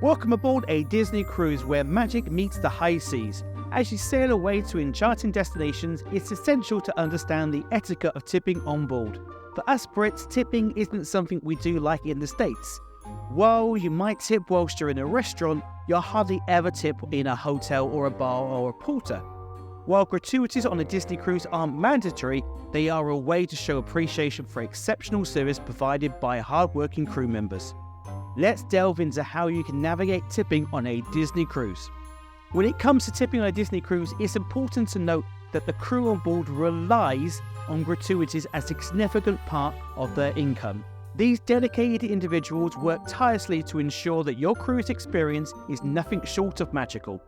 Welcome aboard a Disney cruise where magic meets the high seas. As you sail away to enchanting destinations, it's essential to understand the etiquette of tipping on board. For us Brits, tipping isn't something we do like in the States. While you might tip whilst you're in a restaurant, you'll hardly ever tip in a hotel or a bar or a porter. While gratuities on a Disney cruise aren't mandatory, they are a way to show appreciation for exceptional service provided by hard-working crew members. Let's delve into how you can navigate tipping on a Disney cruise. When it comes to tipping on a Disney cruise, it's important to note that the crew on board relies on gratuities as a significant part of their income. These dedicated individuals work tirelessly to ensure that your cruise experience is nothing short of magical.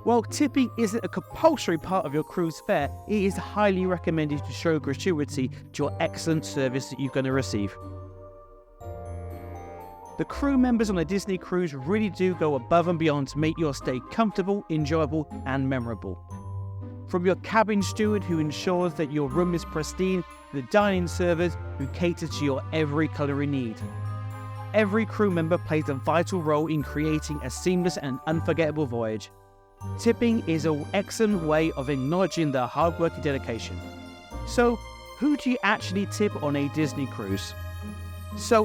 While tipping isn't a compulsory part of your cruise fare, it is highly recommended to show gratuity to your excellent service that you're going to receive. The crew members on a Disney cruise really do go above and beyond to make your stay comfortable, enjoyable, and memorable. From your cabin steward who ensures that your room is pristine, to the dining servers who cater to your every culinary need. Every crew member plays a vital role in creating a seamless and unforgettable voyage. Tipping is an excellent way of acknowledging their hard work and dedication. So, who do you actually tip on a Disney cruise? When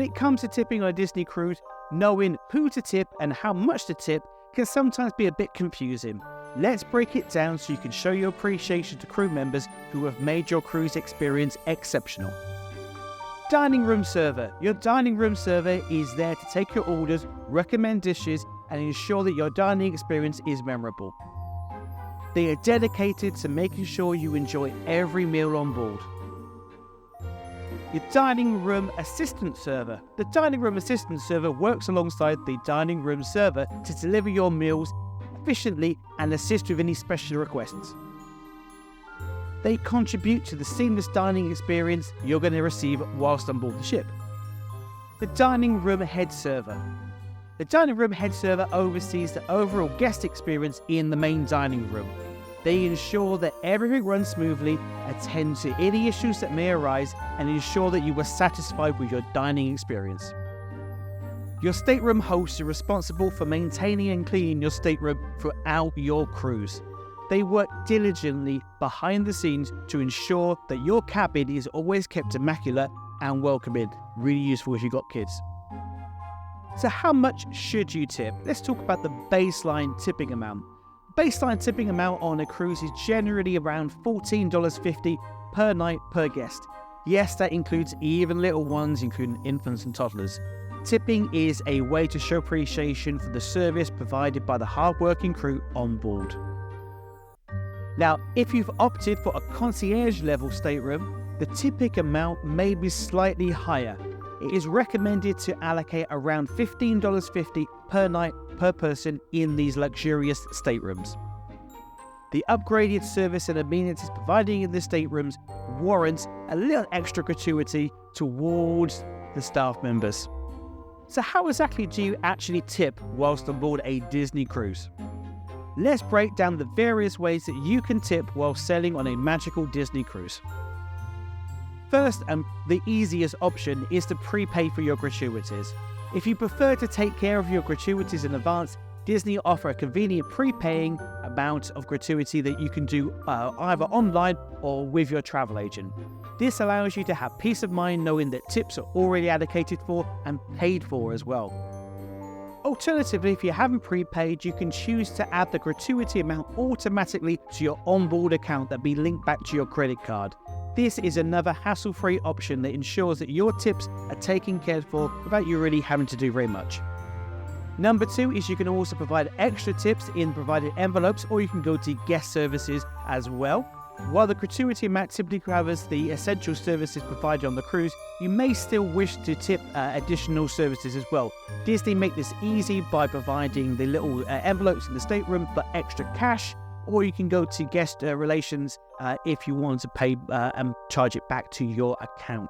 it comes to tipping on a Disney cruise, knowing who to tip and how much to tip can sometimes be a bit confusing. Let's break it down so you can show your appreciation to crew members who have made your cruise experience exceptional. Dining room server. Your dining room server is there to take your orders, recommend dishes, and ensure that your dining experience is memorable. They are dedicated to making sure you enjoy every meal on board. Your dining room assistant server. The dining room assistant server works alongside the dining room server to deliver your meals efficiently and assist with any special requests. They contribute to the seamless dining experience you're going to receive whilst on board the ship. The dining room head server. The dining room head server oversees the overall guest experience in the main dining room. They ensure that everything runs smoothly, attend to any issues that may arise, and ensure that you are satisfied with your dining experience. Your stateroom hosts are responsible for maintaining and cleaning your stateroom throughout your cruise. They work diligently behind the scenes to ensure that your cabin is always kept immaculate and welcoming. Really useful if you've got kids. So how much should you tip? Let's talk about the baseline tipping amount. Baseline tipping amount on a cruise is generally around $14.50 per night per guest. Yes, that includes even little ones, including infants and toddlers. Tipping is a way to show appreciation for the service provided by the hard-working crew on board. Now, if you've opted for a concierge level stateroom, the tipping amount may be slightly higher. It is recommended to allocate around $15.50 per night per person in these luxurious staterooms. The upgraded service and amenities provided in the staterooms warrants a little extra gratuity towards the staff members. So how exactly do you actually tip whilst on board a Disney cruise? Let's break down the various ways that you can tip while sailing on a magical Disney cruise. First, and the easiest option is to prepay for your gratuities. If you prefer to take care of your gratuities in advance, Disney offer a convenient prepaying amount of gratuity that you can do either online or with your travel agent. This allows you to have peace of mind knowing that tips are already allocated for and paid for as well. Alternatively, if you haven't prepaid, you can choose to add the gratuity amount automatically to your onboard account that be linked back to your credit card. This is another hassle-free option that ensures that your tips are taken care of without you really having to do very much. Number 2 is you can also provide extra tips in provided envelopes, or you can go to guest services as well. While the gratuity amount typically covers the essential services provided on the cruise, you may still wish to tip additional services as well. Disney make this easy by providing the little envelopes in the stateroom for extra cash, or you can go to guest relations if you want to pay and charge it back to your account.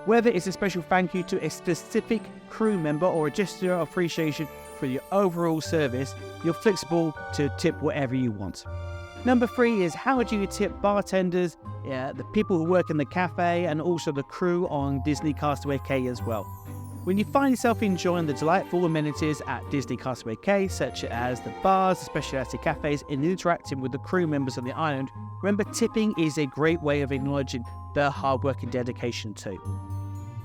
Whether it's a special thank you to a specific crew member or a gesture of appreciation for your overall service, you're flexible to tip whatever you want. Number 3 is how do you tip bartenders, the people who work in the cafe, and also the crew on Disney Castaway Cay as well. When you find yourself enjoying the delightful amenities at Disney Castaway Cay, such as the bars, the specialty cafes, and interacting with the crew members on the island, remember tipping is a great way of acknowledging their hard work and dedication too.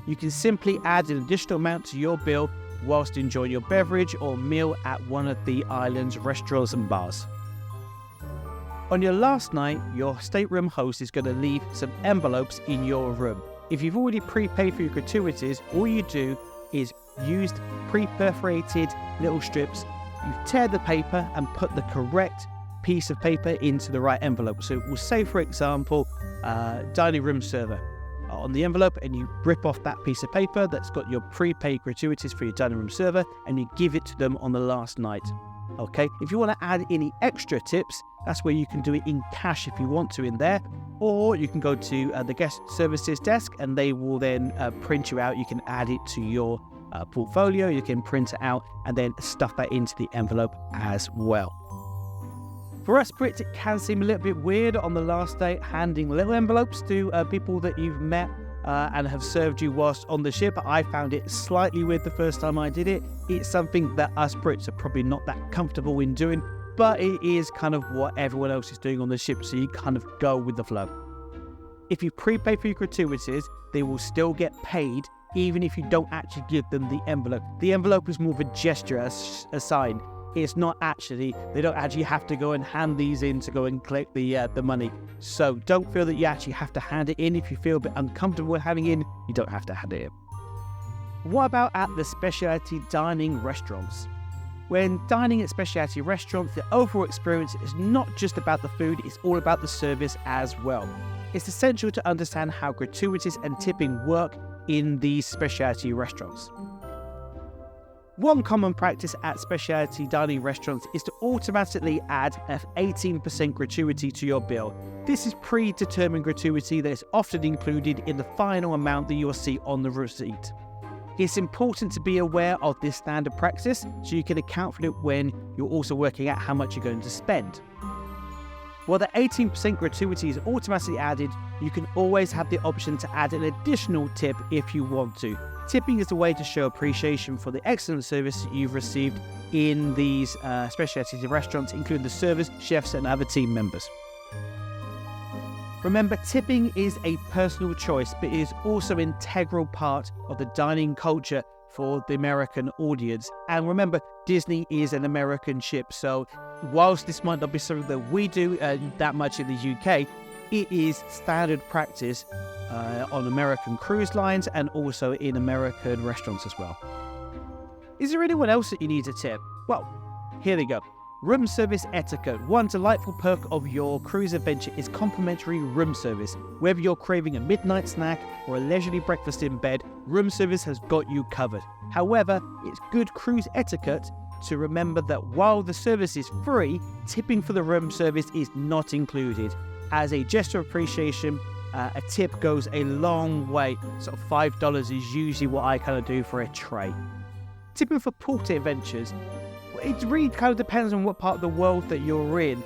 You can simply add an additional amount to your bill whilst enjoying your beverage or meal at one of the island's restaurants and bars. On your last night, your stateroom host is going to leave some envelopes in your room. If you've already prepaid for your gratuities, all you do is use pre-perforated little strips. You tear the paper and put the correct piece of paper into the right envelope. So it will say, for example, dining room server on the envelope, and you rip off that piece of paper that's got your prepaid gratuities for your dining room server, and you give it to them on the last night. Okay, if you want to add any extra tips, that's where you can do it in cash if you want to in there, or you can go to the guest services desk and they will then print you out. You can add it to your portfolio, you can print it out and then stuff that into the envelope as well. For us Brits, it can seem a little bit weird on the last day handing little envelopes to people that you've met and have served you whilst on the ship. I found it slightly weird the first time I did it. It's something that us Brits are probably not that comfortable in doing, but it is kind of what everyone else is doing on the ship, so you kind of go with the flow. If you prepay for your gratuities, they will still get paid even if you don't actually give them the envelope. The envelope is more of a gesture, a sign. It's not actually, they don't actually have to go and hand these in to go and collect the money. So don't feel that you actually have to hand it in. If you feel a bit uncomfortable with handing in, you don't have to hand it in. What about at the specialty dining restaurants? When dining at specialty restaurants, the overall experience is not just about the food, it's all about the service as well. It's essential to understand how gratuities and tipping work in these specialty restaurants. One common practice at specialty dining restaurants is to automatically add an 18% gratuity to your bill. This is predetermined gratuity that is often included in the final amount that you will see on the receipt. It's important to be aware of this standard practice so you can account for it when you're also working out how much you're going to spend. While the 18% gratuity is automatically added, you can always have the option to add an additional tip if you want to. Tipping is a way to show appreciation for the excellent service you've received in these specialty restaurants, including the servers, chefs, and other team members. Remember, tipping is a personal choice, but it is also an integral part of the dining culture for the American audience. And remember, Disney is an American ship, so whilst this might not be something that we do that much in the UK, it is standard practice on American cruise lines and also in American restaurants as well. Is there anyone else that you need to tip? Well, here they go. Room service etiquette. One delightful perk of your cruise adventure is complimentary room service. Whether you're craving a midnight snack or a leisurely breakfast in bed, room service has got you covered. However, it's good cruise etiquette to remember that while the service is free, tipping for the room service is not included. As a gesture of appreciation, a tip goes a long way. Sort of $5 is usually what I kind of do for a tray. Tipping for port adventures. It really kind of depends on what part of the world that you're in.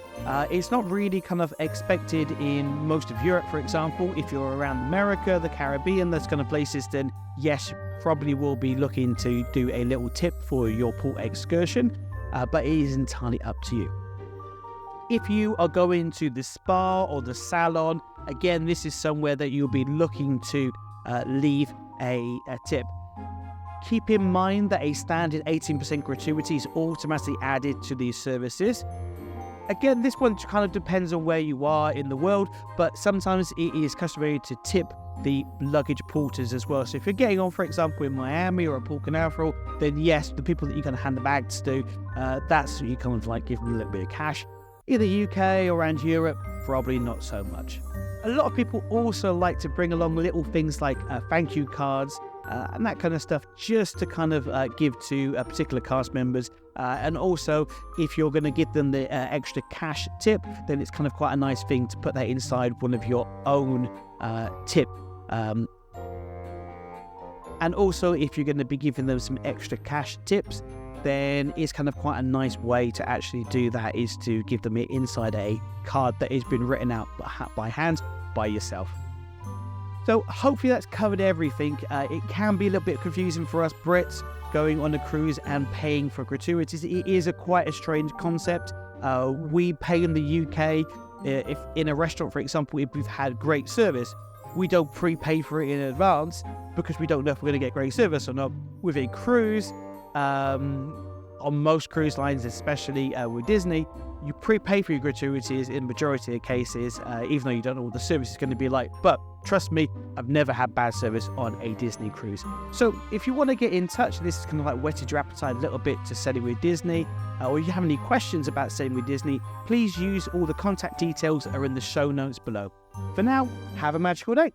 It's not really kind of expected in most of Europe, for example. If you're around America, the Caribbean, those kind of places, then yes, probably will be looking to do a little tip for your port excursion, but it is entirely up to you. If you are going to the spa or the salon, again, this is somewhere that you'll be looking to leave a tip. Keep in mind that a standard 18% gratuity is automatically added to these services. Again, this one kind of depends on where you are in the world, but sometimes it is customary to tip the luggage porters as well. So if you're getting on, for example, in Miami or at Port Canaveral, then yes, the people that you're going to hand the bags to, that's you kind of like give them a little bit of cash. In the UK or around Europe, probably not so much. A lot of people also like to bring along little things like thank you cards and that kind of stuff, just to kind of give to particular cast members. And also, if you're going to give them the extra cash tip, then it's kind of quite a nice thing to put that inside one of your own tip. And also, if you're going to be giving them some extra cash tips, then it's kind of quite a nice way to actually do that, is to give them it inside a card that has been written out by hand by yourself. So hopefully that's covered everything. It can be a little bit confusing for us Brits going on a cruise and paying for gratuities. It is quite a strange concept. We pay in the UK if in a restaurant, for example, if we've had great service. We don't prepay for it in advance because we don't know if we're going to get great service or not. With a cruise, on most cruise lines, especially with Disney, you prepay for your gratuities in majority of cases, even though you don't know what the service is going to be like. But trust me, I've never had bad service on a Disney cruise. So if you want to get in touch, this is kind of like whetted your appetite a little bit to sailing with Disney, or if you have any questions about sailing with Disney, please use all the contact details that are in the show notes below. For now, have a magical day.